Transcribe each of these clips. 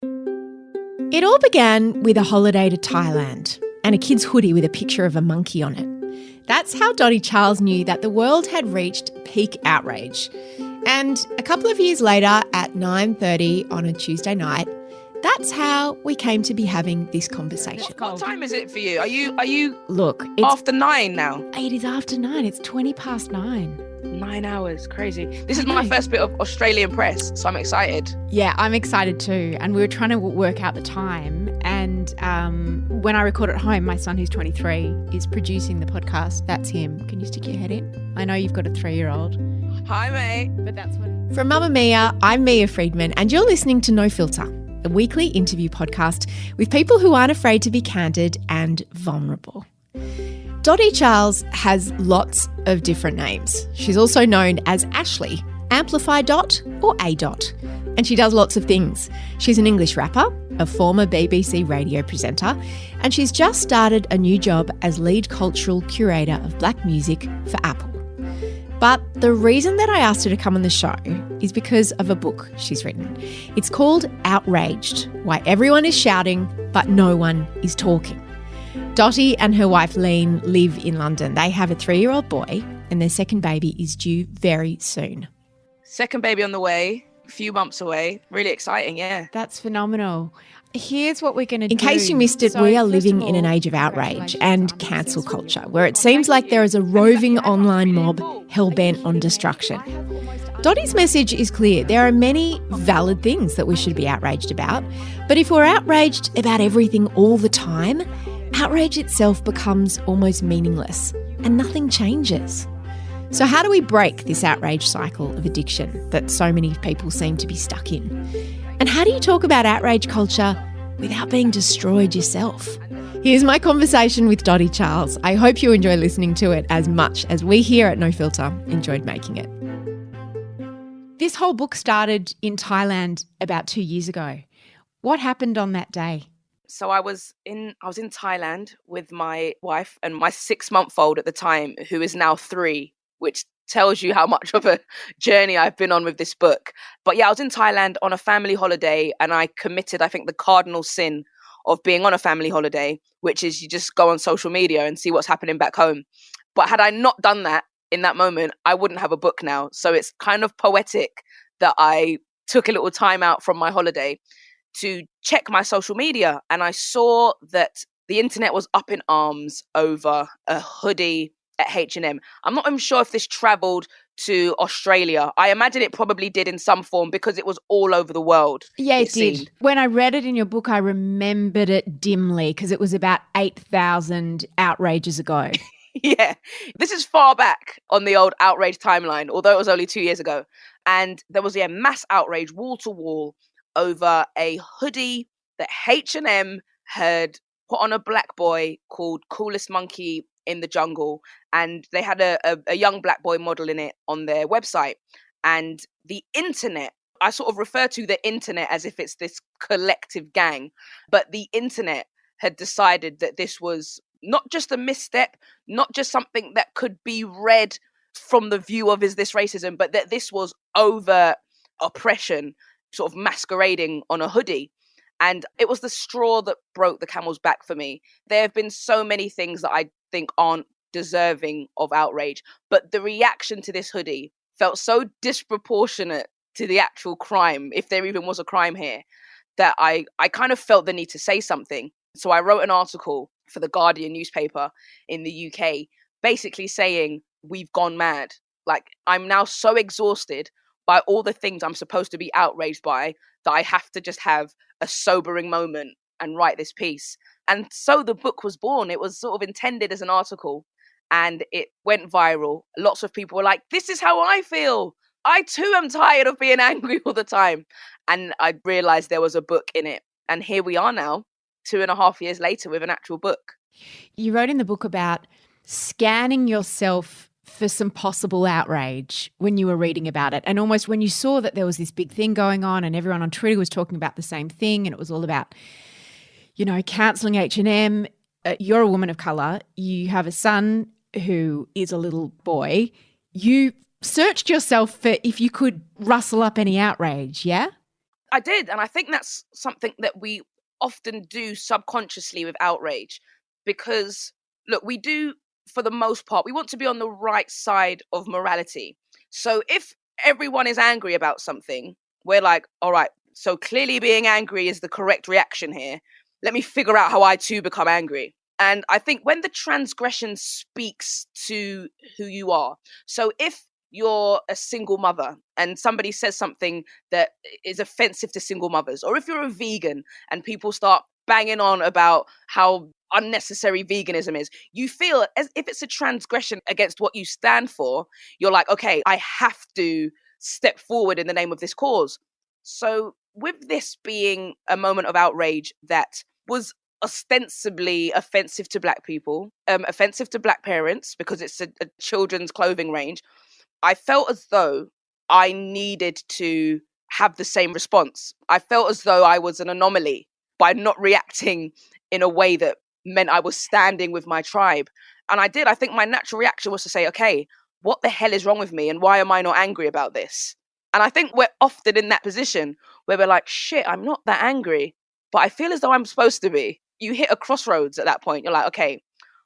It all began with a holiday to Thailand and a kid's hoodie with a picture of a monkey on it. That's how Dotty Charles knew that the world had reached peak outrage. And a couple of years later, at 9:30 on a Tuesday night, that's how we came to be having this conversation. What time is it for you? Are you Look, it's after 9 now? It is after 9. It's 20 past 9. 9 hours, crazy. This is my first bit of Australian press, so I'm excited. Yeah, I'm excited too. And we were trying to work out the time. And when I record at home, my son, who's 23, is producing the podcast. That's him. Can you stick your head in? I know you've got a 3-year-old. Hi, mate. But that's what... From Mamma Mia, I'm Mia Friedman, and you're listening to No Filter, a weekly interview podcast with people who aren't afraid to be candid and vulnerable. Dotty Charles has lots of different names. She's also known as Ashley, Amplify Dot or A.Dot, and she does lots of things. She's an English rapper, a former BBC radio presenter, and she's just started a new job as lead cultural curator of black music for Apple. But the reason that I asked her to come on the show is because of a book she's written. It's called Outraged, Why Everyone is Shouting but No One is Talking. Dotty and her wife Lean live in London. They have a 3-year-old boy and their second baby is due very soon. Second baby on the way, a few months away. Really exciting, yeah. That's phenomenal. Here's what we're going to do. In case you missed it, we are living in an age of outrage and cancel culture, where it seems like there is a roving online mob hell-bent on destruction. Dotty's message is clear. There are many valid things that we should be outraged about, but if we're outraged about everything all the time, outrage itself becomes almost meaningless and nothing changes. So how do we break this outrage cycle of addiction that so many people seem to be stuck in? And how do you talk about outrage culture without being destroyed yourself? Here's my conversation with Dotty Charles. I hope you enjoy listening to it as much as we here at No Filter enjoyed making it. This whole book started in Thailand about 2 years ago. What happened on that day? So I was in Thailand with my wife and my 6-month-old at the time, who is now 3, which tells you how much of a journey I've been on with this book. But yeah, I was in Thailand on a family holiday and I committed, I think, the cardinal sin of being on a family holiday, which is you just go on social media and see what's happening back home. But had I not done that in that moment, I wouldn't have a book now. So it's kind of poetic that I took a little time out from my holiday to check my social media. And I saw that the internet was up in arms over a hoodie at H&M. I'm not even sure if this travelled to Australia. I imagine it probably did in some form because it was all over the world. Yeah, it did. seemed. When I read it in your book, I remembered it dimly because it was about 8,000 outrages ago. Yeah, this is far back on the old outrage timeline, although it was only 2 years ago. And there was a mass outrage wall to wall over a hoodie that H&M had put on a black boy called Coolest Monkey in the Jungle, and they had a young black boy model in it on their website. And the internet, I sort of refer to the internet as if it's this collective gang, but the internet had decided that this was not just a misstep, not just something that could be read from the view of is this racism, but that this was overt oppression sort of masquerading on a hoodie. And it was the straw that broke the camel's back for me. There have been so many things that I think aren't deserving of outrage, but the reaction to this hoodie felt so disproportionate to the actual crime, if there even was a crime here, that I kind of felt the need to say something. So I wrote an article for the Guardian newspaper in the UK, basically saying, we've gone mad. Like, I'm now so exhausted by all the things I'm supposed to be outraged by that I have to just have a sobering moment and write this piece. And so the book was born. It was sort of intended as an article and it went viral. Lots of people were like, this is how I feel. I too am tired of being angry all the time. And I realized there was a book in it. And here we are now, 2.5 years later with an actual book. You wrote in the book about scanning yourself for some possible outrage when you were reading about it. And almost when you saw that there was this big thing going on and everyone on Twitter was talking about the same thing and it was all about, you know, cancelling H&M. You're a woman of colour. You have a son who is a little boy. You searched yourself for if you could rustle up any outrage, yeah? I did. And I think that's something that we often do subconsciously with outrage because, look, we do, for the most part, we want to be on the right side of morality. So if everyone is angry about something, we're like, all right, so clearly being angry is the correct reaction here. Let me figure out how I too become angry. And I think when the transgression speaks to who you are, so if you're a single mother and somebody says something that is offensive to single mothers, or if you're a vegan and people start banging on about how unnecessary veganism is, you feel as if it's a transgression against what you stand for. You're like, okay, I have to step forward in the name of this cause. So with this being a moment of outrage that was ostensibly offensive to Black people, offensive to Black parents because it's a children's clothing range, I felt as though I needed to have the same response. I felt as though I was an anomaly by not reacting in a way that meant I was standing with my tribe. And I did. I think my natural reaction was to say, okay, what the hell is wrong with me? And why am I not angry about this? And I think we're often in that position where we're like, shit, I'm not that angry, but I feel as though I'm supposed to be. You hit a crossroads at that point. You're like, okay,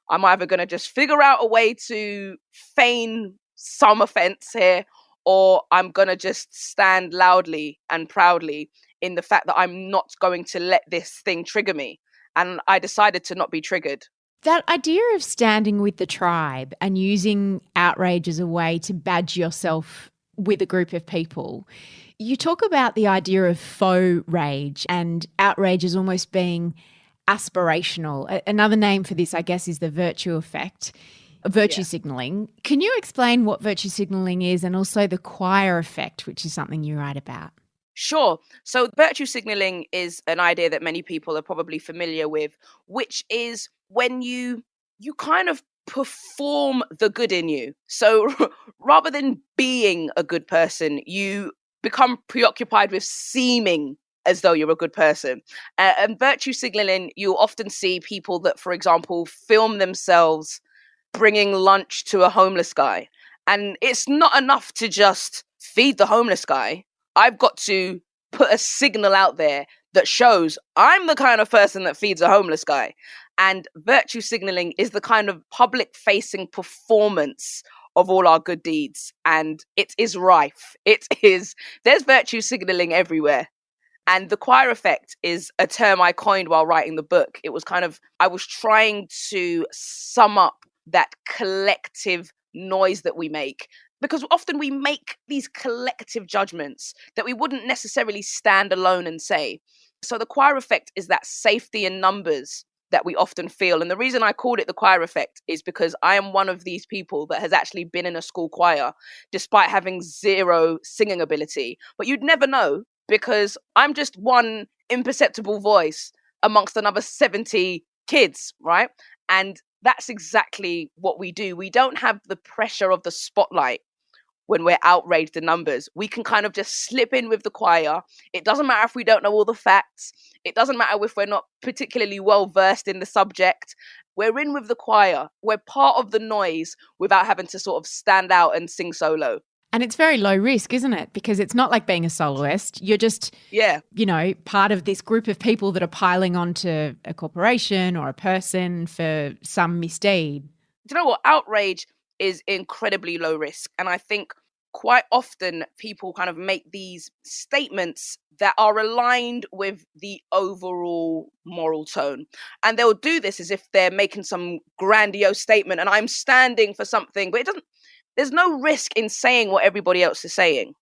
I'm either going to just figure out a way to feign some offense here, or I'm going to just stand loudly and proudly in the fact that I'm not going to let this thing trigger me. And I decided to not be triggered. That idea of standing with the tribe and using outrage as a way to badge yourself with a group of people. You talk about the idea of faux rage and outrage as almost being aspirational. Another name for this, I guess, is the virtue effect, virtue signaling. Can you explain what virtue signaling is and also the choir effect, which is something you write about? Sure. So virtue signaling is an idea that many people are probably familiar with, which is when you kind of perform the good in you. So rather than being a good person, you become preoccupied with seeming as though you're a good person. And virtue signaling, you often see people that, for example, film themselves bringing lunch to a homeless guy. And it's not enough to just feed the homeless guy. I've got to put a signal out there that shows I'm the kind of person that feeds a homeless guy. And virtue signaling is the kind of public-facing performance of all our good deeds. And it is rife. There's virtue signaling everywhere. And the choir effect is a term I coined while writing the book. It was I was trying to sum up that collective noise that we make. Because often we make these collective judgments that we wouldn't necessarily stand alone and say. So the choir effect is that safety in numbers that we often feel. And the reason I called it the choir effect is because I am one of these people that has actually been in a school choir despite having zero singing ability. But you'd never know because I'm just one imperceptible voice amongst another 70 kids, right? And that's exactly what we do. We don't have the pressure of the spotlight when we're outraged in numbers. We can kind of just slip in with the choir. It doesn't matter if we don't know all the facts. It doesn't matter if we're not particularly well versed in the subject. We're in with the choir. We're part of the noise without having to sort of stand out and sing solo. And it's very low risk, isn't it? Because it's not like being a soloist. You're just, part of this group of people that are piling onto a corporation or a person for some misdeed. Do you know what? Outrage is incredibly low risk. And I think quite often people kind of make these statements that are aligned with the overall moral tone. And they'll do this as if they're making some grandiose statement and I'm standing for something, but there's no risk in saying what everybody else is saying.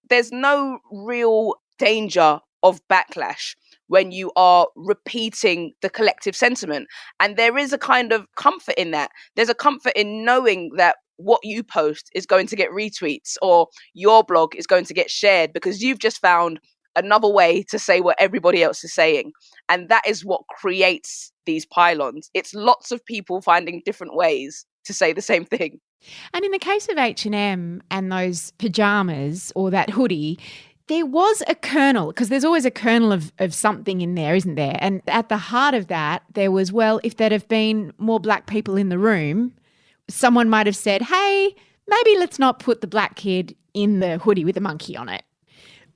There's no real danger of backlash when you are repeating the collective sentiment. And there is a kind of comfort in that. There's a comfort in knowing that what you post is going to get retweets or your blog is going to get shared because you've just found another way to say what everybody else is saying. And that is what creates these pylons. It's lots of people finding different ways to say the same thing. And in the case of H&M and those pajamas or that hoodie, there was a kernel, because there's always a kernel of something in there, isn't there? And at the heart of that, there was, well, if there'd have been more Black people in the room, someone might have said, hey, maybe let's not put the Black kid in the hoodie with the monkey on it.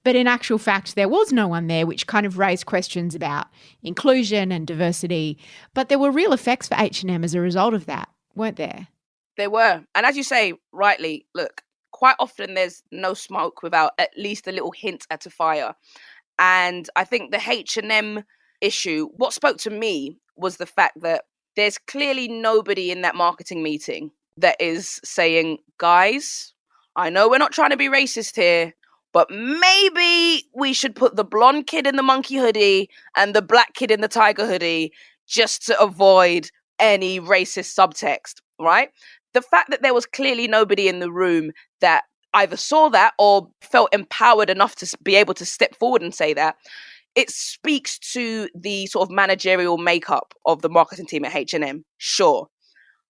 But in actual fact, there was no one there, which kind of raised questions about inclusion and diversity. But there were real effects for H&M as a result of that, weren't there? There were. And as you say, rightly, look, quite often there's no smoke without at least a little hint at a fire. And I think the H&M issue, what spoke to me was the fact that there's clearly nobody in that marketing meeting that is saying, guys, I know we're not trying to be racist here, but maybe we should put the blonde kid in the monkey hoodie and the black kid in the tiger hoodie just to avoid any racist subtext, right? The fact that there was clearly nobody in the room that either saw that or felt empowered enough to be able to step forward and say that, it speaks to the sort of managerial makeup of the marketing team at H&M. Sure.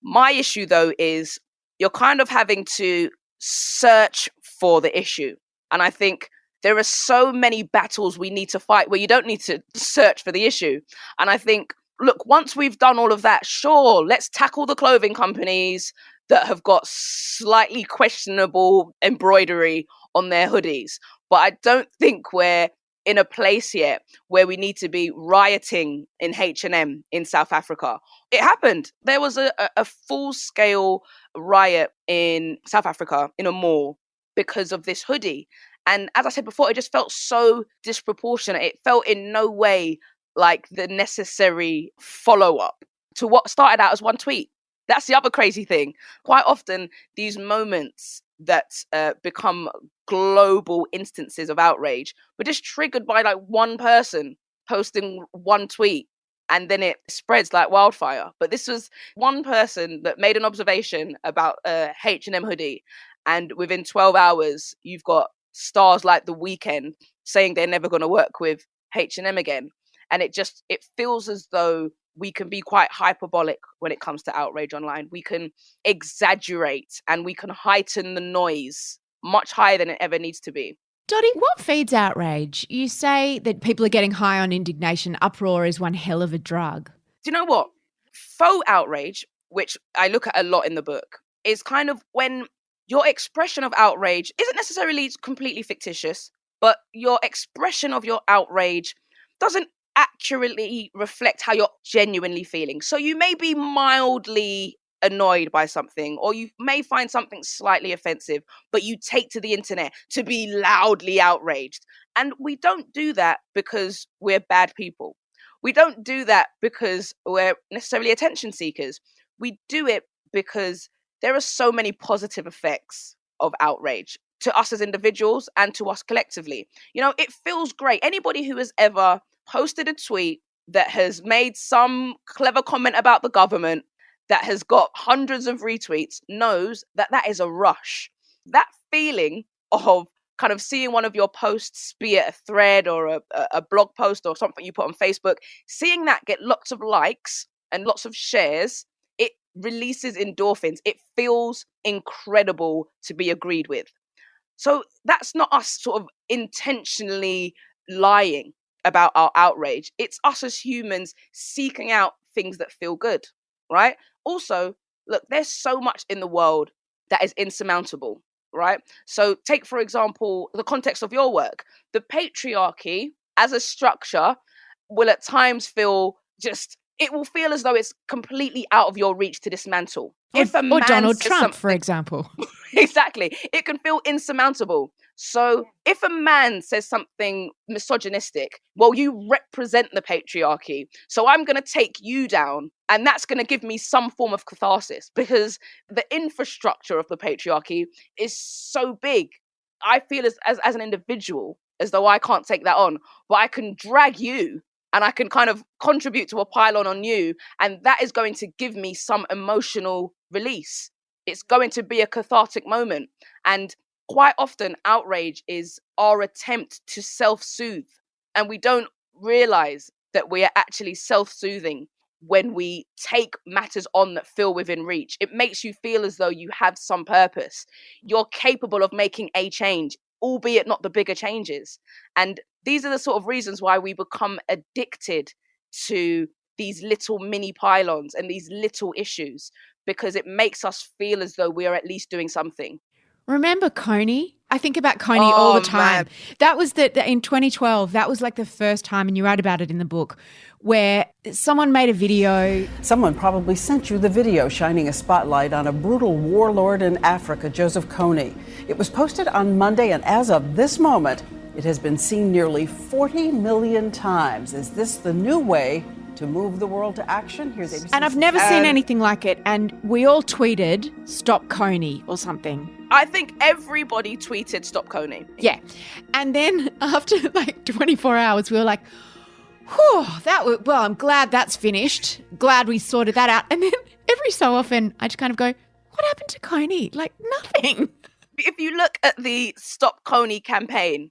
My issue, though, is you're kind of having to search for the issue. And I think there are so many battles we need to fight where you don't need to search for the issue. And I think, look, once we've done all of that, sure, let's tackle the clothing companies that have got slightly questionable embroidery on their hoodies. But I don't think we're in a place yet where we need to be rioting in H&M in South Africa. It happened. There was a full-scale riot in South Africa in a mall because of this hoodie. And as I said before, it just felt so disproportionate. It felt in no way like the necessary follow-up to what started out as one tweet. That's the other crazy thing. Quite often, these moments that become global instances of outrage were just triggered by like one person posting one tweet, and then it spreads like wildfire. But this was one person that made an observation about a H&M hoodie, and within 12 hours, you've got stars like The Weeknd saying they're never going to work with H&M again. And it feels as though we can be quite hyperbolic when it comes to outrage online. We can exaggerate and we can heighten the noise much higher than it ever needs to be. Dotty, what feeds outrage? You say that people are getting high on indignation. Uproar is one hell of a drug. Do you know what? Faux outrage, which I look at a lot in the book, is kind of when your expression of outrage isn't necessarily completely fictitious, but your expression of your outrage doesn't accurately reflect how you're genuinely feeling. So you may be mildly annoyed by something, or you may find something slightly offensive, but you take to the internet to be loudly outraged. And we don't do that because we're bad people. We don't do that because we're necessarily attention seekers. We do it because there are so many positive effects of outrage to us as individuals and to us collectively. You know, it feels great. Anybody who has ever posted a tweet that has made some clever comment about the government that has got hundreds of retweets knows that that is a rush. That feeling of kind of seeing one of your posts, be it a thread or a blog post or something you put on Facebook, seeing that get lots of likes and lots of shares, it releases endorphins. It feels incredible to be agreed with. So that's not us sort of intentionally lying about our outrage. It's us as humans seeking out things that feel good, right? Also, look, there's so much in the world that is insurmountable, right? So take, for example, the context of your work. The patriarchy as a structure will at times feel it will feel as though it's completely out of your reach to dismantle. Or Donald Trump, for example. Exactly. It can feel insurmountable. So if a man says something misogynistic, well, you represent the patriarchy. So I'm going to take you down, and that's going to give me some form of catharsis because the infrastructure of the patriarchy is so big. I feel as an individual as though I can't take that on, but I can drag you and I can kind of contribute to a pylon on you. And that is going to give me some emotional release. It's going to be a cathartic moment. And quite often, outrage is our attempt to self-soothe. And we don't realize that we are actually self-soothing when we take matters on that feel within reach. It makes you feel as though you have some purpose. You're capable of making a change, albeit not the bigger changes. And these are the sort of reasons why we become addicted to these little mini pylons and these little issues, because it makes us feel as though we are at least doing something. Remember Coney? I think about Coney all the time. Man. That was in 2012, that was like the first time, and you write about it in the book, where someone made a video. Someone probably sent you the video shining a spotlight on a brutal warlord in Africa, Joseph Kony. It was posted on Monday, and as of this moment, it has been seen nearly 40 million times. Is this the new way to move the world to action? Here's ABC. And I've never seen anything like it. And we all tweeted, "Stop Coney" or something. I think everybody tweeted "Stop Coney." Yeah. And then after like 24 hours, we were like, whew, well, I'm glad that's finished. Glad we sorted that out. And then every so often I just kind of go, what happened to Coney? Like nothing. If you look at the Stop Coney campaign,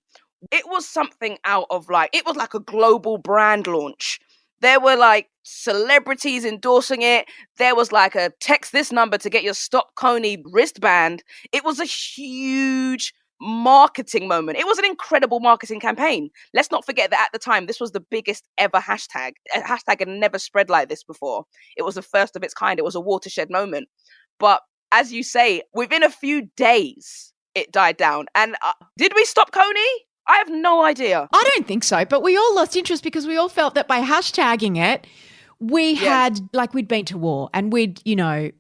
it was something out of it was like a global brand launch. There were like celebrities endorsing it. There was like a text this number to get your Stop Coney wristband. It was a huge marketing moment. It was an incredible marketing campaign. Let's not forget that at the time, this was the biggest ever hashtag. A hashtag had never spread like this before. It was the first of its kind. It was a watershed moment. But as you say, within a few days, it died down. And did we stop Coney? I have no idea. I don't think so, but we all lost interest because we all felt that by hashtagging it, we had, we'd been to war and we'd,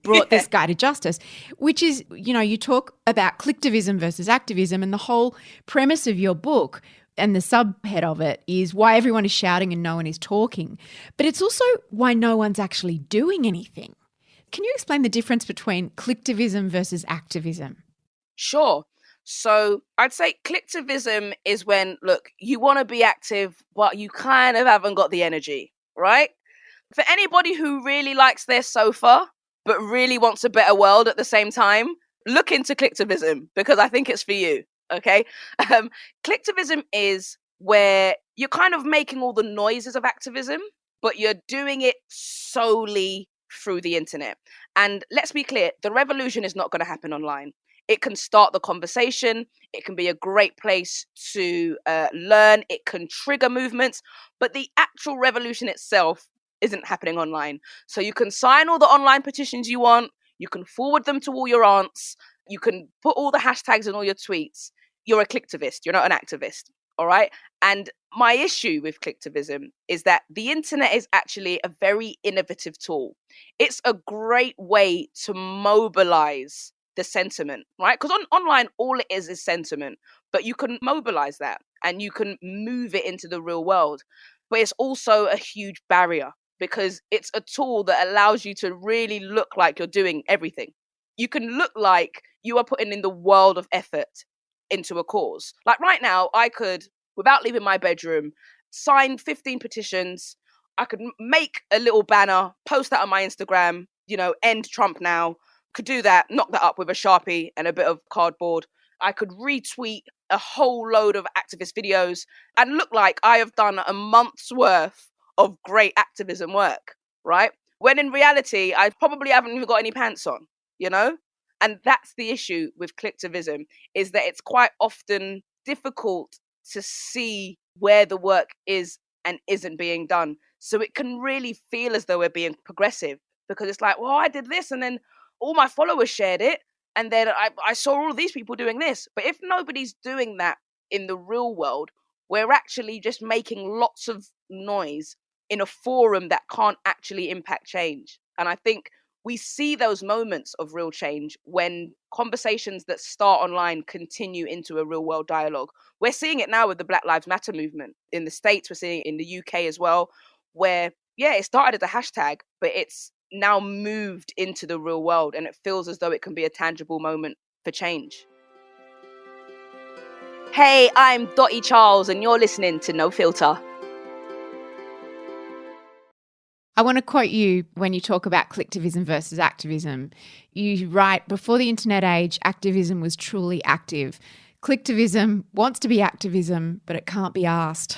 brought this guy to justice, which is, you talk about clicktivism versus activism, and the whole premise of your book and the subhead of it is why everyone is shouting and no one is talking. But it's also why no one's actually doing anything. Can you explain the difference between clicktivism versus activism? Sure. So I'd say clicktivism is when, look, you want to be active, but you kind of haven't got the energy, right? For anybody who really likes their sofa, but really wants a better world at the same time, look into clicktivism because I think it's for you, okay? Clicktivism is where you're kind of making all the noises of activism, but you're doing it solely through the internet. And let's be clear, the revolution is not going to happen online. It can start the conversation. It can be a great place to learn. It can trigger movements, but the actual revolution itself isn't happening online. So you can sign all the online petitions you want. You can forward them to all your aunts. You can put all the hashtags in all your tweets. You're a clicktivist. You're not an activist. All right. And my issue with clicktivism is that the internet is actually a very innovative tool. It's a great way to mobilize the sentiment, right? Because online, all it is sentiment, but you can mobilize that and you can move it into the real world. But it's also a huge barrier because it's a tool that allows you to really look like you're doing everything. You can look like you are putting in the world of effort into a cause. Like right now, I could, without leaving my bedroom, sign 15 petitions. I could make a little banner, post that on my Instagram, end Trump now. Could do that, knock that up with a Sharpie and a bit of cardboard. I could retweet a whole load of activist videos and look like I have done a month's worth of great activism work, right? When in reality, I probably haven't even got any pants on, And that's the issue with clicktivism, is that it's quite often difficult to see where the work is and isn't being done. So it can really feel as though we're being progressive because it's like, well, I did this and then all my followers shared it, and then I saw all of these people doing this. But if nobody's doing that in the real world, we're actually just making lots of noise in a forum that can't actually impact change. And I think we see those moments of real change when conversations that start online continue into a real world dialogue. We're seeing it now with the Black Lives Matter movement in the States. We're seeing it in the UK as well, where, it started as a hashtag, but it's now moved into the real world and it feels as though it can be a tangible moment for change. Hey, I'm Dotty Charles and you're listening to No Filter. I want to quote you when you talk about clicktivism versus activism. You write, before the internet age, activism was truly active. Clicktivism wants to be activism, but it can't be asked.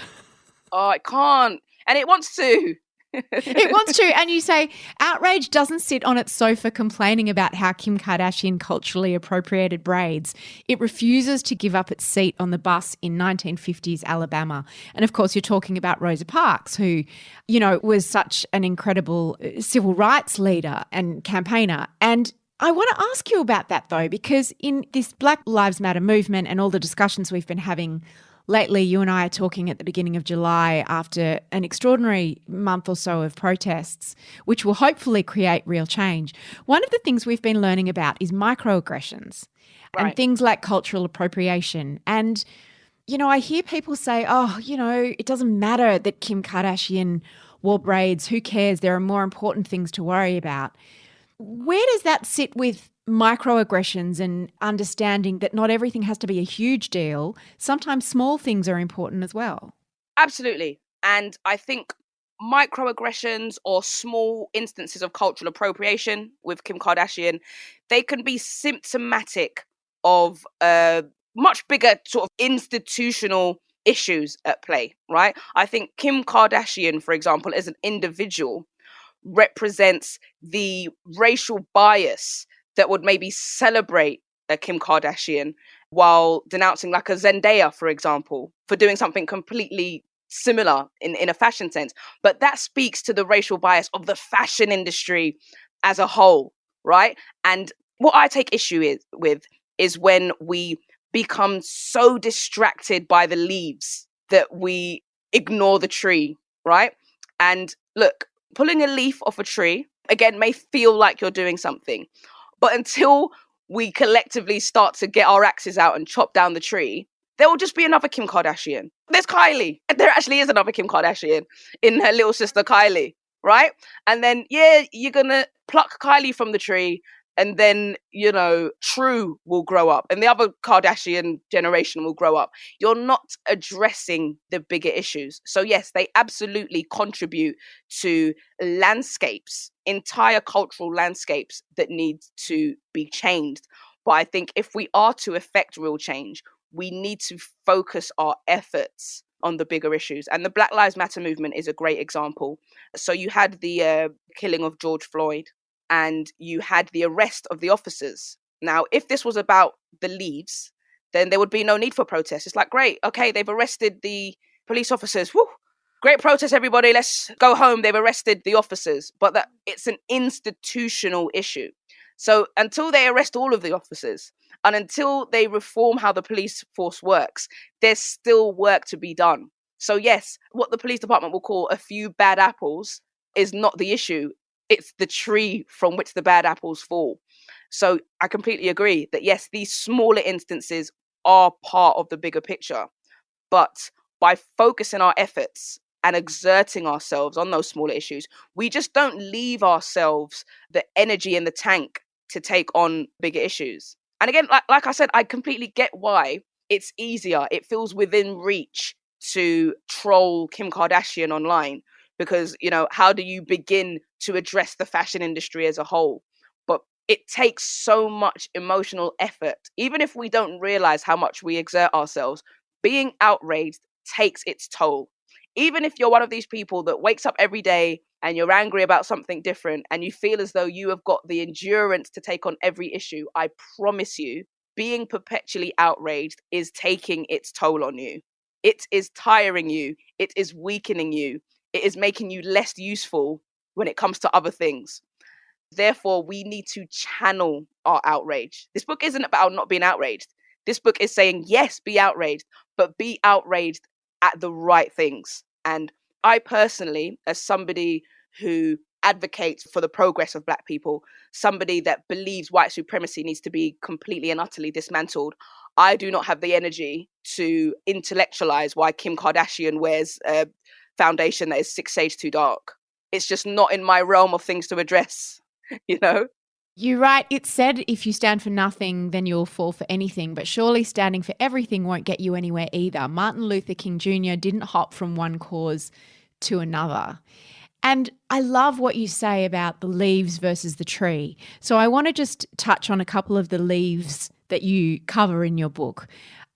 Oh, it can't. And it wants to. It wants to. And you say, Outrage doesn't sit on its sofa complaining about how Kim Kardashian culturally appropriated braids. It refuses to give up its seat on the bus in 1950s Alabama. And of course, you're talking about Rosa Parks, who, was such an incredible civil rights leader and campaigner. And I want to ask you about that though, because in this Black Lives Matter movement and all the discussions we've been having lately, you and I are talking at the beginning of July after an extraordinary month or so of protests, which will hopefully create real change. One of the things we've been learning about is microaggressions and things like cultural appropriation. And, you know, I hear people say, oh, you know, it doesn't matter that Kim Kardashian wore braids. Who cares? There are more important things to worry about. Where does that sit with microaggressions and understanding that not everything has to be a huge deal? Sometimes small things are important as well. Absolutely. And I think microaggressions or small instances of cultural appropriation with Kim Kardashian, they can be symptomatic of much bigger sort of institutional issues at play, right? I think Kim Kardashian, for example, as an individual, represents the racial bias that would maybe celebrate a Kim Kardashian while denouncing like a Zendaya, for example, for doing something completely similar in a fashion sense. But that speaks to the racial bias of the fashion industry as a whole, right? And what I take issue with is when we become so distracted by the leaves that we ignore the tree, right? And look, pulling a leaf off a tree, again, may feel like you're doing something. But until we collectively start to get our axes out and chop down the tree, there will just be another Kim Kardashian. There's Kylie. There actually is another Kim Kardashian in her little sister Kylie, right? And then, yeah, you're going to pluck Kylie from the tree, and then, you know, True will grow up and the other Kardashian generation will grow up. You're not addressing the bigger issues. So yes, they absolutely contribute to landscapes, entire cultural landscapes that need to be changed. But I think if we are to effect real change, we need to focus our efforts on the bigger issues. And the Black Lives Matter movement is a great example. So you had the killing of George Floyd, and you had the arrest of the officers. Now, if this was about the leaves, then there would be no need for protest. It's like, great, okay, they've arrested the police officers. Woo, great protest, everybody. Let's go home. They've arrested the officers. But that it's an institutional issue. So until they arrest all of the officers and until they reform how the police force works, there's still work to be done. So yes, what the police department will call a few bad apples is not the issue. It's the tree from which the bad apples fall. So I completely agree that yes, these smaller instances are part of the bigger picture. But by focusing our efforts and exerting ourselves on those smaller issues, we just don't leave ourselves the energy in the tank to take on bigger issues. And again, like I said, I completely get why it's easier. It feels within reach to troll Kim Kardashian online. Because, you know, how do you begin to address the fashion industry as a whole? But it takes so much emotional effort. Even if we don't realize how much we exert ourselves, being outraged takes its toll. Even if you're one of these people that wakes up every day and you're angry about something different and you feel as though you have got the endurance to take on every issue, I promise you, being perpetually outraged is taking its toll on you. It is tiring you. It is weakening you. It is making you less useful when it comes to other things. Therefore, we need to channel our outrage. This book isn't about not being outraged. This book is saying, yes, be outraged, but be outraged at the right things. And I personally, as somebody who advocates for the progress of Black people, somebody that believes white supremacy needs to be completely and utterly dismantled, I do not have the energy to intellectualize why Kim Kardashian wears foundation that is 6 shades too dark. It's just not in my realm of things to address, you know? You're right. It's said if you stand for nothing, then you'll fall for anything. But surely standing for everything won't get you anywhere either. Martin Luther King Jr. didn't hop from one cause to another. And I love what you say about the leaves versus the tree. So I want to just touch on a couple of the leaves that you cover in your book.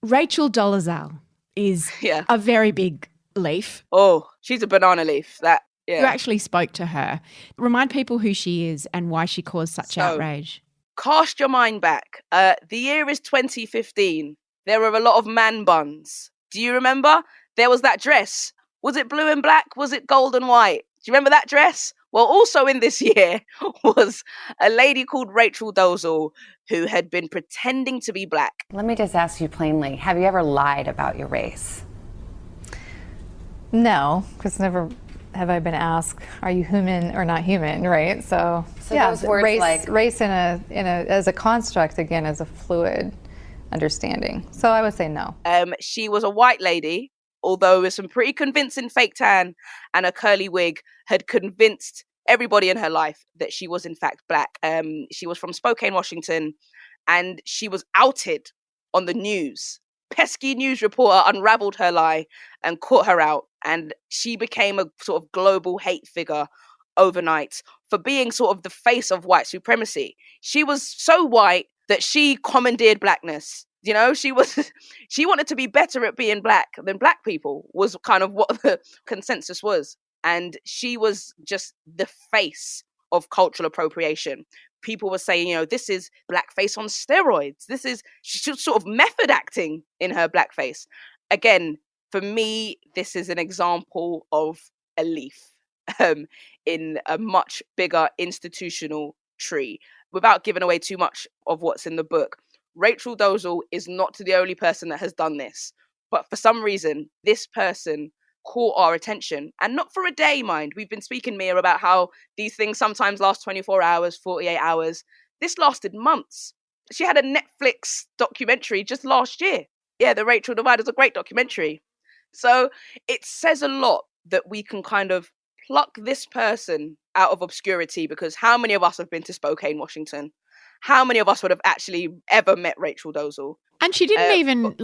Rachel Dolezal is a very big leaf. Oh, she's a banana leaf. You actually spoke to her. Remind people who she is and why she caused such outrage. Cast your mind back. The year is 2015. There were a lot of man buns. Do you remember? There was that dress. Was it blue and black? Was it gold and white? Do you remember that dress? Well, also in this year was a lady called Rachel Dolezal who had been pretending to be black. Let me just ask you plainly, have you ever lied about your race? No, because never have I been asked, are you human or not human, right? So yeah, those words race in a as a construct, again, as a fluid understanding. So I would say no. She was a white lady, although with some pretty convincing fake tan and a curly wig, had convinced everybody in her life that she was in fact black. She was from Spokane, Washington, and she was outed on the news. Pesky news reporter unraveled her lie and caught her out, and she became a sort of global hate figure overnight for being sort of the face of white supremacy. She was so white that she commandeered blackness. You know, she wanted to be better at being black than black people, was kind of what the consensus was. And she was just the face of cultural appropriation. People were saying, you know, this is blackface on steroids. She's sort of method acting in her blackface. Again, for me, this is an example of a leaf in a much bigger institutional tree. Without giving away too much of what's in the book, Rachel Dolezal is not the only person that has done this. But for some reason, this person caught our attention, and not for a day, mind. We've been speaking, Mia, about how these things sometimes last 24 hours, 48 hours. This lasted months. She had a Netflix documentary just last year. Yeah, The Rachel Divide is a great documentary. So it says a lot that we can kind of pluck this person out of obscurity, because how many of us have been to Spokane, Washington? How many of us would have actually ever met Rachel Dolezal? And she didn't even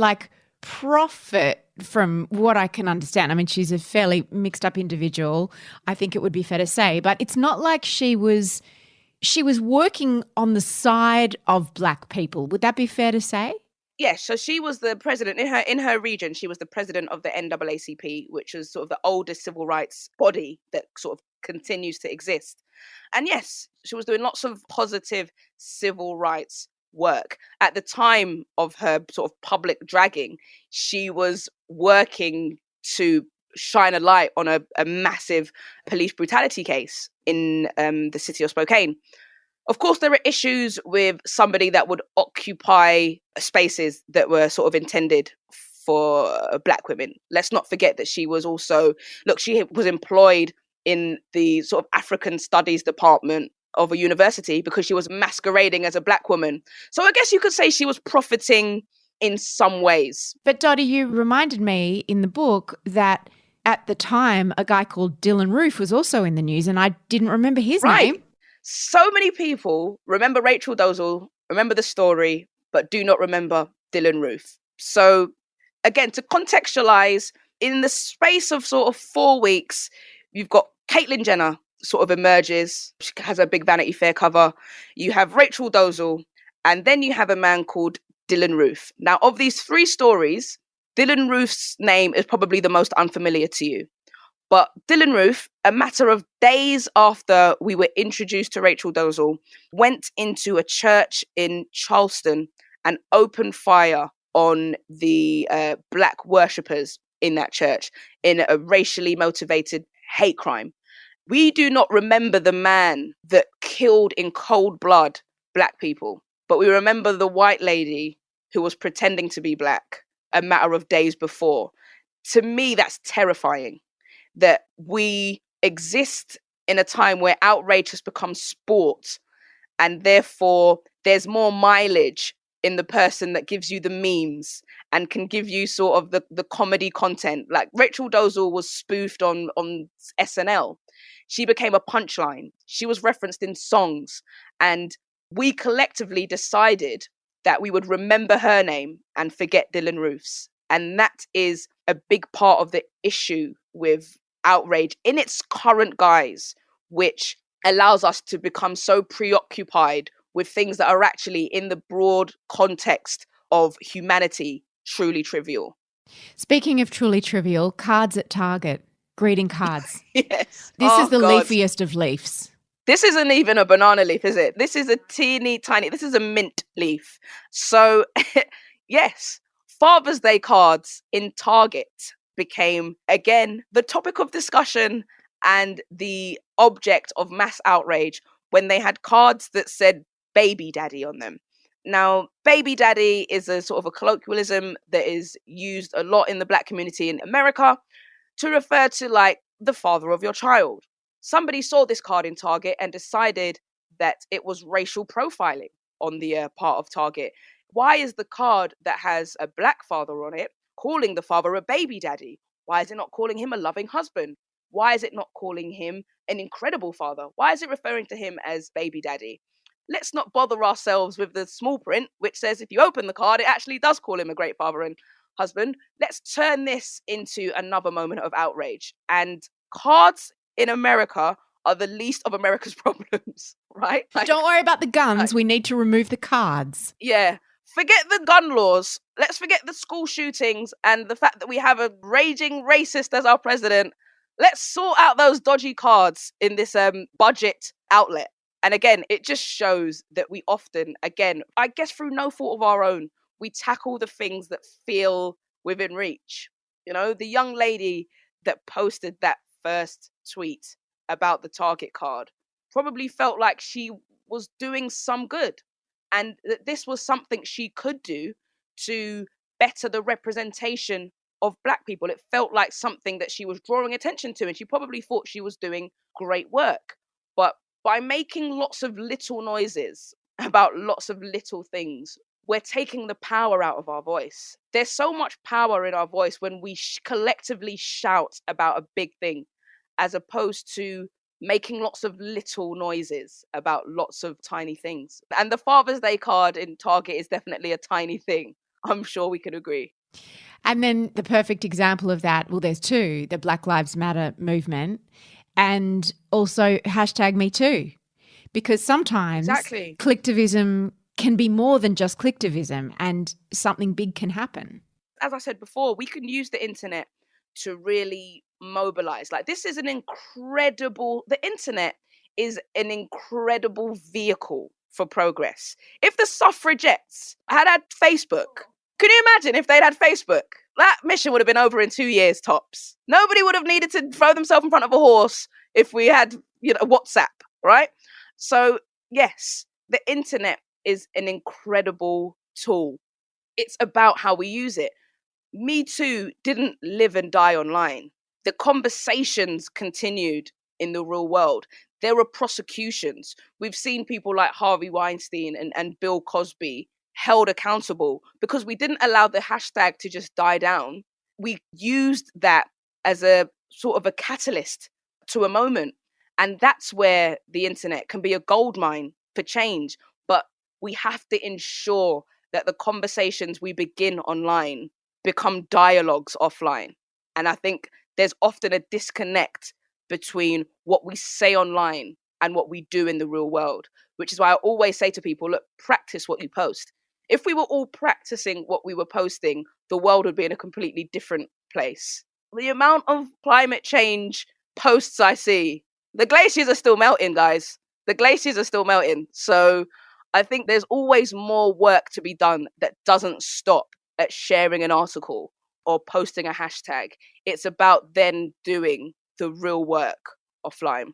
profit from what I can understand. I mean, she's a fairly mixed up individual, I think it would be fair to say, but it's not like she was working on the side of black people. Would that be fair to say? Yes, so she was the president in her region. She was the president of the NAACP, which is sort of the oldest civil rights body that sort of continues to exist. And yes, she was doing lots of positive civil rights work. At the time of her sort of public dragging, she was working to shine a light on a massive police brutality case in the city of Spokane. Of course, there are issues with somebody that would occupy spaces that were sort of intended for black women. Let's not forget that she was employed in the sort of African Studies department of a university because she was masquerading as a black woman. So I guess you could say she was profiting in some ways. But Dotty, you reminded me in the book that at the time a guy called Dylan Roof was also in the news, and I didn't remember his name. So many people remember Rachel Dolezal, remember the story, but do not remember Dylan Roof. So again, to contextualize, in the space of sort of 4 weeks, you've got Caitlyn Jenner sort of emerges. She has a big Vanity Fair cover. You have Rachel Dolezal, and then you have a man called Dylan Roof. Now, of these three stories, Dylan Roof's name is probably the most unfamiliar to you. But Dylan Roof, a matter of days after we were introduced to Rachel Dolezal, went into a church in Charleston and opened fire on the black worshippers in that church in a racially motivated hate crime. We do not remember the man that killed in cold blood black people, but we remember the white lady who was pretending to be black a matter of days before. To me, that's terrifying, that we exist in a time where outrage has become sport, and therefore there's more mileage in the person that gives you the memes and can give you sort of the comedy content. Like Rachel Dolezal was spoofed on SNL. She became a punchline. She was referenced in songs. And we collectively decided that we would remember her name and forget Dylan Roof's. And that is a big part of the issue with outrage in its current guise, which allows us to become so preoccupied with things that are actually, in the broad context of humanity, truly trivial. Speaking of truly trivial, cards at Target, greeting cards. Yes. This is the God. leafiest of leaves. This isn't even a banana leaf, is it? This is a teeny tiny, this is a mint leaf. So, yes, Father's Day cards in Target became, again, the topic of discussion and the object of mass outrage when they had cards that said baby daddy on them. Now, baby daddy is a sort of a colloquialism that is used a lot in the Black community in America to refer to like the father of your child. Somebody saw this card in Target and decided that it was racial profiling on the part of Target. Why is the card that has a Black father on it calling the father a baby daddy? Why is it not calling him a loving husband? Why is it not calling him an incredible father? Why is it referring to him as baby daddy? Let's not bother ourselves with the small print, which says if you open the card, it actually does call him a great father and husband. Let's turn this into another moment of outrage. And cards in America are the least of America's problems, right? Like, Don't worry about the guns. We need to remove the cards. yeah. Forget the gun laws. Let's forget the school shootings and the fact that we have a raging racist as our president. Let's sort out those dodgy cards in this budget outlet. And again, it just shows that we often, again, I guess through no fault of our own, we tackle the things that feel within reach. You know, the young lady that posted that first tweet about the Target card probably felt like she was doing some good and that this was something she could do to better the representation of Black people. It felt like something that she was drawing attention to, and she probably thought she was doing great work. But by making lots of little noises about lots of little things, we're taking the power out of our voice. There's so much power in our voice when we collectively shout about a big thing, as opposed to making lots of little noises about lots of tiny things. And the Father's Day card in Target is definitely a tiny thing. I'm sure we can agree. And then the perfect example of that, well, there's two, the Black Lives Matter movement and also #MeToo. Because sometimes Exactly. clicktivism can be more than just clicktivism and something big can happen. As I said before, we can use the internet to really mobilize. Like, this is the internet is an incredible vehicle for progress. If the suffragettes had Facebook, can you imagine if they'd had Facebook? That mission would have been over in 2 years tops. Nobody would have needed to throw themselves in front of a horse if we had, WhatsApp, right? So yes, the internet is an incredible tool. It's about how we use it. Me Too didn't live and die online. The conversations continued in the real world. There were prosecutions. We've seen people like Harvey Weinstein and Bill Cosby held accountable because we didn't allow the hashtag to just die down. We used that as a sort of a catalyst to a moment. And that's where the internet can be a goldmine for change. But we have to ensure that the conversations we begin online become dialogues offline. And I think there's often a disconnect between what we say online and what we do in the real world, which is why I always say to people, look, practice what you post. If we were all practicing what we were posting, the world would be in a completely different place. The amount of climate change posts I see, the glaciers are still melting, guys. The glaciers are still melting. So I think there's always more work to be done that doesn't stop at sharing an article or posting a hashtag. It's about then doing the real work offline.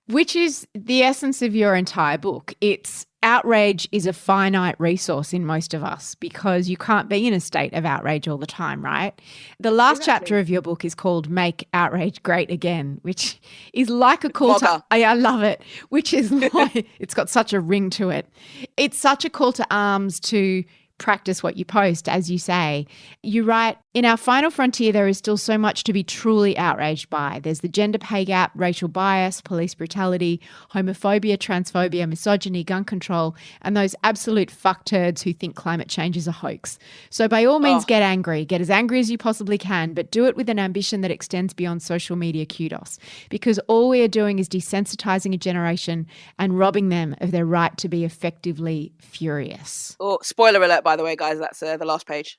Which is the essence of your entire book. It's outrage is a finite resource in most of us because you can't be in a state of outrage all the time, right? The last chapter of your book is called Make Outrage Great Again, which is like a call to... I love it, which is like... it's got such a ring to it. It's such a call to arms to practice what you post, as you say. You write, in our final frontier, there is still so much to be truly outraged by. There's the gender pay gap, racial bias, police brutality, homophobia, transphobia, misogyny, gun control, and those absolute fuckturds who think climate change is a hoax. So by all means, get angry. Get as angry as you possibly can, but do it with an ambition that extends beyond social media kudos. Because all we are doing is desensitizing a generation and robbing them of their right to be effectively furious. Oh, spoiler alert, by the way, guys, that's the last page.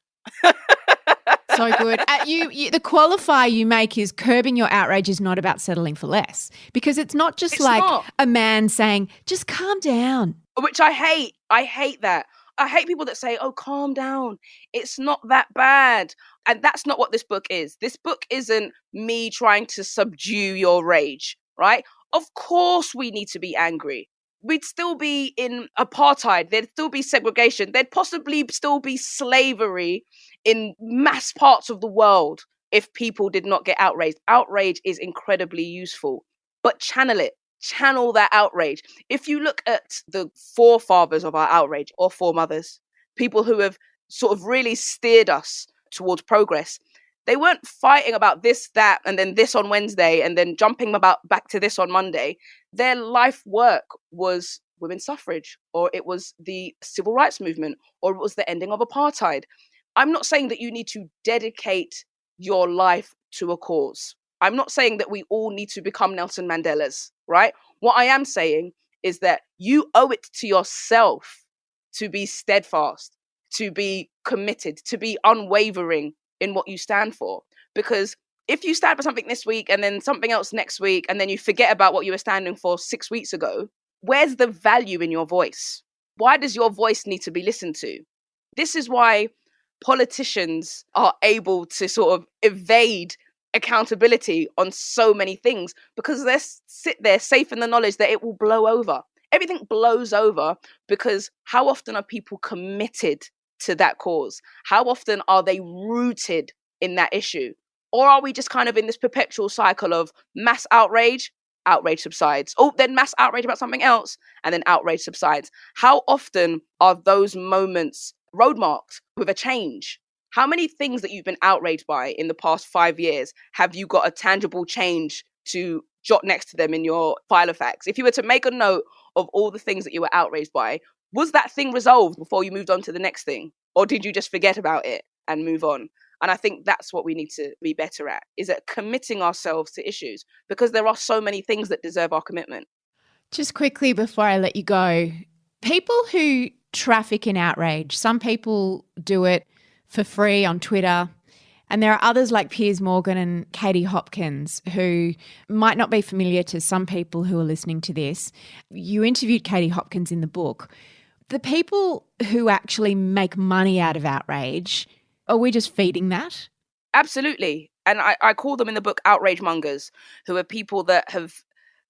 So good. You, the qualifier you make is curbing your outrage is not about settling for less, because it's not just a man saying, just calm down. Which I hate. I hate that. I hate people that say, oh, calm down. It's not that bad. And that's not what this book is. This book isn't me trying to subdue your rage, right? Of course we need to be angry. We'd still be in apartheid. There'd still be segregation. There'd possibly still be slavery in mass parts of the world if people did not get outraged. Outrage is incredibly useful, but channel it. Channel that outrage. If you look at the forefathers of our outrage, or foremothers, people who have sort of really steered us towards progress, they weren't fighting about this, that, and then this on Wednesday, and then jumping about back to this on Monday. Their life work was women's suffrage, or it was the civil rights movement, or it was the ending of apartheid. I'm not saying that you need to dedicate your life to a cause. I'm not saying that we all need to become Nelson Mandelas, right? What I am saying is that you owe it to yourself to be steadfast, to be committed, to be unwavering in what you stand for. Because if you stand for something this week and then something else next week, and then you forget about what you were standing for 6 weeks ago, where's the value in your voice? Why does your voice need to be listened to? This is why politicians are able to sort of evade accountability on so many things, because they sit there safe in the knowledge that it will blow over. Everything blows over because how often are people committed to that cause? How often are they rooted in that issue? Or are we just kind of in this perpetual cycle of mass outrage, outrage subsides, oh, then mass outrage about something else, and then outrage subsides? How often are those moments roadmarked with a change? How many things that you've been outraged by in the past 5 years have you got a tangible change to jot next to them in your file of facts? If you were to make a note of all the things that you were outraged by, was that thing resolved before you moved on to the next thing? Or did you just forget about it and move on? And I think that's what we need to be better at, is at committing ourselves to issues, because there are so many things that deserve our commitment. Just quickly before I let you go, people who traffic in outrage, some people do it for free on Twitter. And there are others like Piers Morgan and Katie Hopkins who might not be familiar to some people who are listening to this. You interviewed Katie Hopkins in the book. The people who actually make money out of outrage, are we just feeding that? Absolutely. And I call them in the book outrage mongers, who are people that have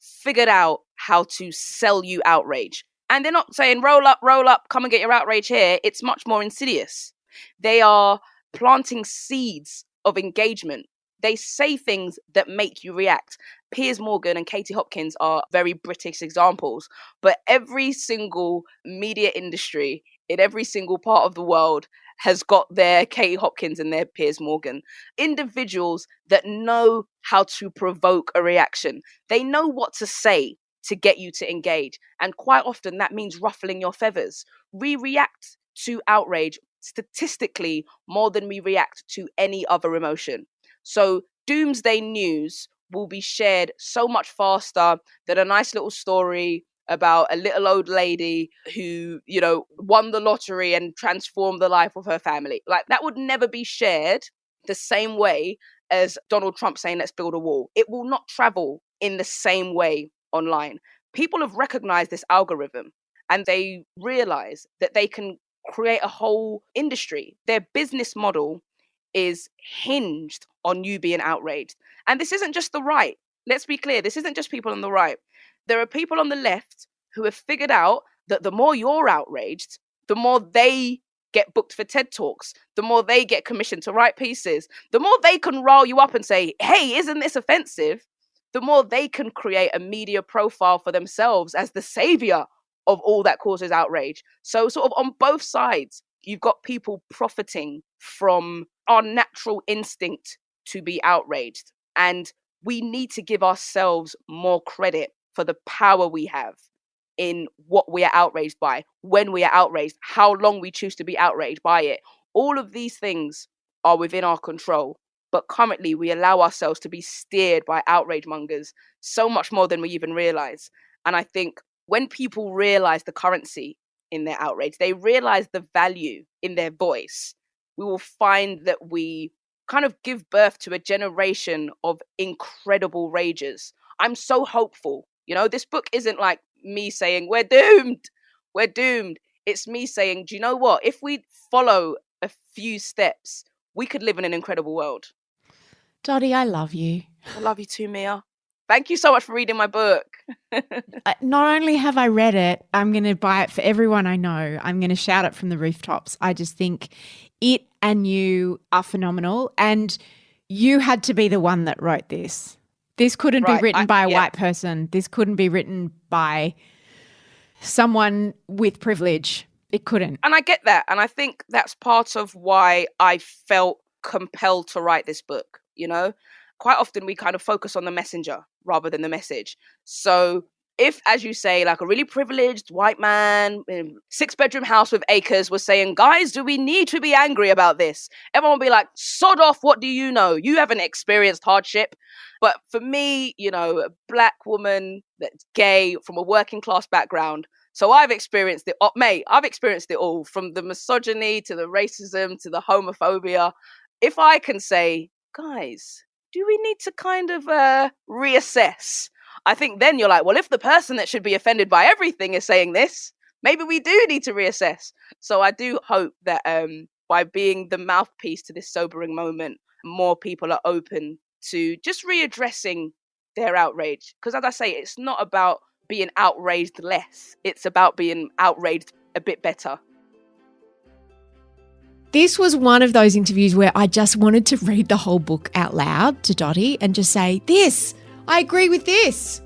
figured out how to sell you outrage. And they're not saying, roll up, come and get your outrage here. It's much more insidious. They are planting seeds of engagement. They say things that make you react. Piers Morgan and Katie Hopkins are very British examples, but every single media industry in every single part of the world has got their Katie Hopkins and their Piers Morgan. Individuals that know how to provoke a reaction. They know what to say to get you to engage. And quite often that means ruffling your feathers. We react to outrage statistically more than we react to any other emotion. So doomsday news will be shared so much faster than a nice little story about a little old lady who, won the lottery and transformed the life of her family. Like, that would never be shared the same way as Donald Trump saying, let's build a wall. It will not travel in the same way online. People have recognized this algorithm and they realize that they can create a whole industry. Their business model is hinged on you being outraged. And this isn't just the right. Let's be clear. This isn't just people on the right. There are people on the left who have figured out that the more you're outraged, the more they get booked for TED Talks, the more they get commissioned to write pieces, the more they can rile you up and say, hey, isn't this offensive? The more they can create a media profile for themselves as the savior of all that causes outrage. So sort of on both sides, you've got people profiting from our natural instinct to be outraged. And we need to give ourselves more credit for the power we have in what we are outraged by, when we are outraged, how long we choose to be outraged by it. All of these things are within our control. But currently, we allow ourselves to be steered by outrage mongers so much more than we even realize. And I think when people realize the currency in their outrage, they realize the value in their voice, we will find that we kind of give birth to a generation of incredible ragers. I'm so hopeful. This book isn't like me saying, we're doomed. It's me saying, do you know what? If we follow a few steps, we could live in an incredible world. Dotty, I love you. I love you too, Mia. Thank you so much for reading my book. Not only have I read it, I'm going to buy it for everyone I know. I'm going to shout it from the rooftops. I just think it and you are phenomenal. And you had to be the one that wrote this. This couldn't be written by a white person. This couldn't be written by someone with privilege. It couldn't. And I get that. And I think that's part of why I felt compelled to write this book, you know? Quite often we kind of focus on the messenger rather than the message. So if, as you say, like a really privileged white man in 6-bedroom house with acres was saying, guys, do we need to be angry about this? Everyone would be like, sod off, what do you know? You haven't experienced hardship. But for me, you know, a black woman that's gay from a working class background, so I've experienced it, mate, I've experienced it all, from the misogyny to the racism to the homophobia. If I can say, guys, do we need to kind of reassess? I think then you're like, well, if the person that should be offended by everything is saying this, maybe we do need to reassess. So I do hope that by being the mouthpiece to this sobering moment, more people are open to just readdressing their outrage. Because as I say, it's not about being outraged less. It's about being outraged a bit better. This was one of those interviews where I just wanted to read the whole book out loud to Dotty and just say, this, I agree with this.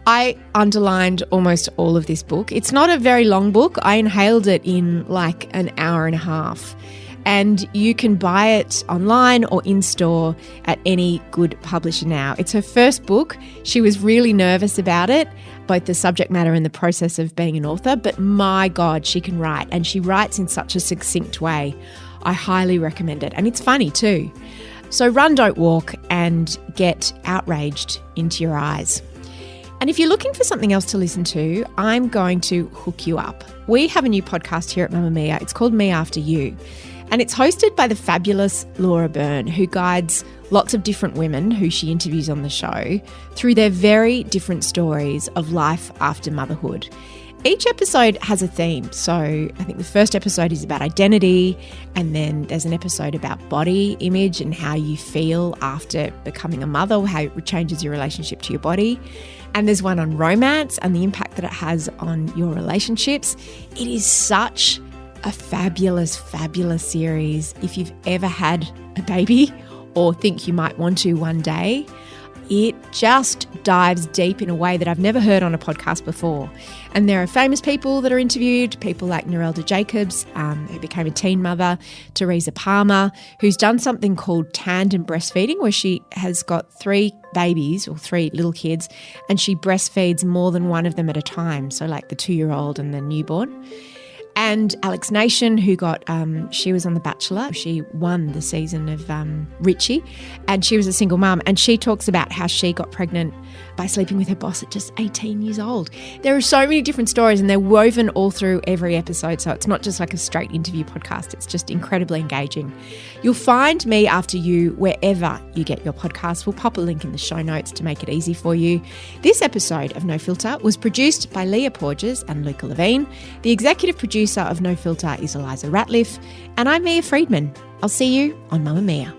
I underlined almost all of this book. It's not a very long book. I inhaled it in like an hour and a half. And you can buy it online or in store at any good publisher now. It's her first book. She was really nervous about it, both the subject matter and the process of being an author, but my God, she can write, and she writes in such a succinct way. I highly recommend it. And it's funny too. So run, don't walk, and get Outraged into your eyes. And if you're looking for something else to listen to, I'm going to hook you up. We have a new podcast here at Mamma Mia. It's called Me After You. And it's hosted by the fabulous Laura Byrne, who guides lots of different women who she interviews on the show through their very different stories of life after motherhood. Each episode has a theme. So I think the first episode is about identity, and then there's an episode about body image and how you feel after becoming a mother, how it changes your relationship to your body. And there's one on romance and the impact that it has on your relationships. It is such a fabulous, fabulous series. If you've ever had a baby or think you might want to one day, it just dives deep in a way that I've never heard on a podcast before. And there are famous people that are interviewed, people like Narelda Jacobs, who became a teen mother, Teresa Palmer, who's done something called tandem breastfeeding, where she has got 3 babies or 3 little kids, and she breastfeeds more than one of them at a time. So like the 2-year-old and the newborn. And Alex Nation, who she was on The Bachelor. She won the season of Richie, and she was a single mum. And she talks about how she got pregnant by sleeping with her boss at just 18 years old. There are so many different stories, and they're woven all through every episode. So it's not just like a straight interview podcast. It's just incredibly engaging. You'll find Me After You wherever you get your podcasts. We'll pop a link in the show notes to make it easy for you. This episode of No Filter was produced by Leah Porges and Luca Levine. The executive producer of No Filter is Eliza Ratliff, and I'm Mia Friedman. I'll see you on Mamma Mia.